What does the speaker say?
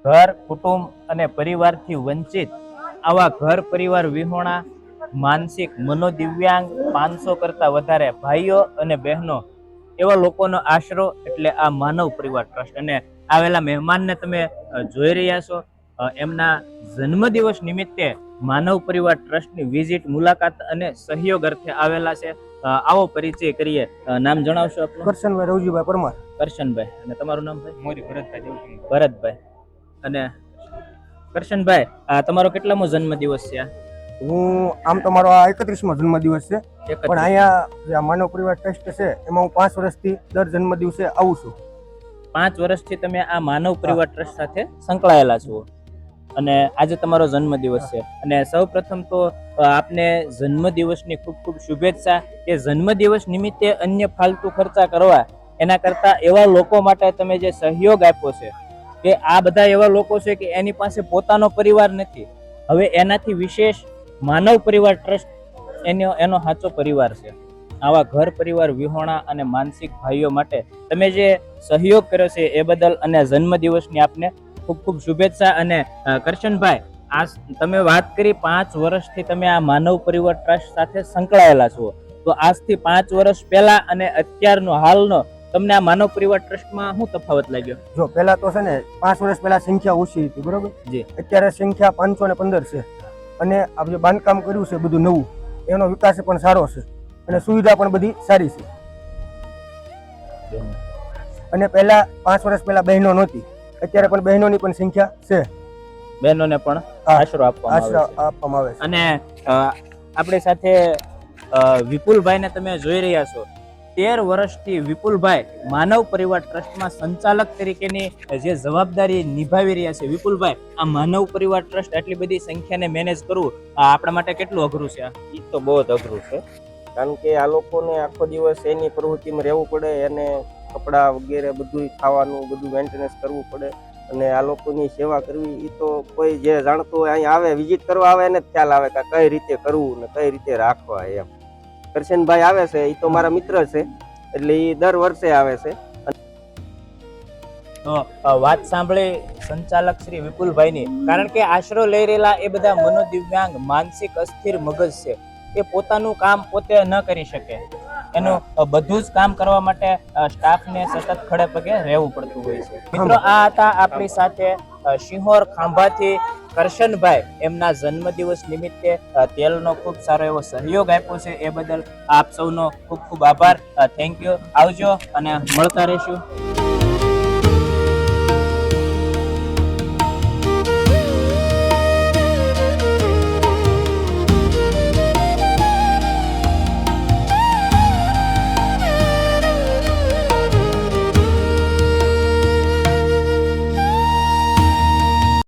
ઘર કુટુંબ અને પરિવારથી વંચિત આવા ઘર પરિવાર વિહોણા માનસિક મનોદિવ્યાંગ 500 કરતા વધારે ભાઈઓ અને બહેનો એવા લોકોનો આશરો એટલે આ માનવ પરિવાર ટ્રસ્ટ. અને આવેલા મહેમાનને તમે જોઈ રહ્યા છો, એમના જન્મદિવસ નિમિત્તે માનવ પરિવાર ટ્રસ્ટની વિઝિટ, મુલાકાત અને સહયોગ અર્થે આવેલા છે. આવો પરિચય કરીએ. નામ જણાવશો આપનું? કરશનભાઈ રવજીભાઈ પરમાર. કરશનભાઈ. અને તમારું નામ ભાઈ? મોરી ભરતભાઈ. ભરતભાઈ. અને કરશનભાઈ, તમારો કેટલામો જન્મદિવસ છે? હું આમ તો મારો આ 31મો જન્મદિવસ છે, પણ અહીંયા જે આ માનવ પરિવાર ટ્રસ્ટ છે એમાં હું 5 વર્ષથી દર જન્મદિવસે આવું છું. 5 વર્ષથી તમે આ માનવ પરિવાર ટ્રસ્ટ સાથે સંકળાયેલા છો અને આજે તમારો જન્મદિવસ છે. અને સૌપ્રથમ તો આપને જન્મદિવસની ખૂબ ખૂબ શુભેચ્છા. કે જન્મદિવસ નિમિત્તે અન્ય ફાલતુ ખર્ચા કરવા એના કરતા એવા લોકો માટે તમે જે સહયોગ આપ્યો છે, કે આ બધા એવા લોકો છે કે એની પાસે પોતાનો પરિવાર નથી, હવે એનાથી વિશેષ માનવ પરિવાર ટ્રસ્ટ એનો સાચો પરિવાર છે. આવા ઘર પરિવાર વિહોણા અને માનસિક ભાઈઓ માટે તમે જે સહયોગ કર્યો છે એ બદલ અને જન્મદિવસની આપને ખૂબ ખૂબ શુભેચ્છા. અને કરશનભાઈ, આ તમે વાત કરી 5 વર્ષથી તમે આ માનવ પરિવાર ટ્રસ્ટ સાથે સંકળાયેલા છો, તો આજથી 5 વર્ષ પહેલા અને અત્યારનો હાલનો તમને આ માનવ પરિવાર ટ્રસ્ટમાં શું તફાવત લાગ્યો? જો પહેલા તો છે ને 5 વર્ષ પહેલા સંખ્યા ઓછી હતી, બરોબર જી. અત્યારે સંખ્યા 515 છે અને આ જે બાંધકામ કર્યું છે બધું નવું, એનો વિકાસ પણ સારો છે અને સુવિધા પણ બધી સારી છે. અને પહેલા 5 વર્ષ પહેલા બહેનો નહોતી, અત્યારે પણ બહેનોની પણ સંખ્યા છે. બહેનોને પણ આશરો આપવામાં આવે છે. અને આપણી સાથે વિપુલભાઈને તમે જોઈ રહ્યા છો. 13 વર્ષથી વિપુલભાઈ માનવ પરિવાર ટ્રસ્ટમાં સંચાલક તરીકેની જે જવાબદારી નિભાવી રહ્યા છે. વિપુલભાઈ, આ માનવ પરિવાર ટ્રસ્ટ આટલી બધી સંખ્યાને મેનેજ કરવું આપણા માટે કેટલું અઘરું છે? એ તો બહુ જ અઘરું છે, કારણ કે આ લોકોને આખો દિવસ એની પ્રવૃત્તિમાં રહેવું પડે, એને કપડાં વગેરે બધું ખાવાનું બધું મેન્ટેનન્સ કરવું પડે અને આ લોકોની સેવા કરવી. એ તો કોઈ જે જાણતું હોય અહીં આવે, વિઝિટ કરવા આવે એને જ ખ્યાલ આવે કે કઈ રીતે કરવું ને કઈ રીતે રાખવા. એમ કરશનભાઈ આવે છે, એ તો મારા મિત્ર છે, એટલે એ દર વર્ષે આવે છે. તો વાત સાંભળી સંચાલક શ્રી વિપુલભાઈની, કારણ કે આશરો લઈ રહેલા એ બધા મનોદિવ્યાંગ માનસિક અસ્થિર મગજ છે. એ પોતાનું કામ પોતે ન કરી શકે, એનું બધું જ કામ કરવા માટે સ્ટાફને સતત ખડે પગે રહેવું પડતું હોય છે. મિત્રો, આ હતા આપણી સાથે શિહોર ખાંભાથી કરશનભાઈ. એમના જન્મદિવસ નિમિત્તે તેલનો ખૂબ સારો એવો સહયોગ આપ્યો છે, એ બદલ આપ સૌનો ખૂબ ખૂબ આભાર. Thank you. આવજો અને મળતા રહીશું.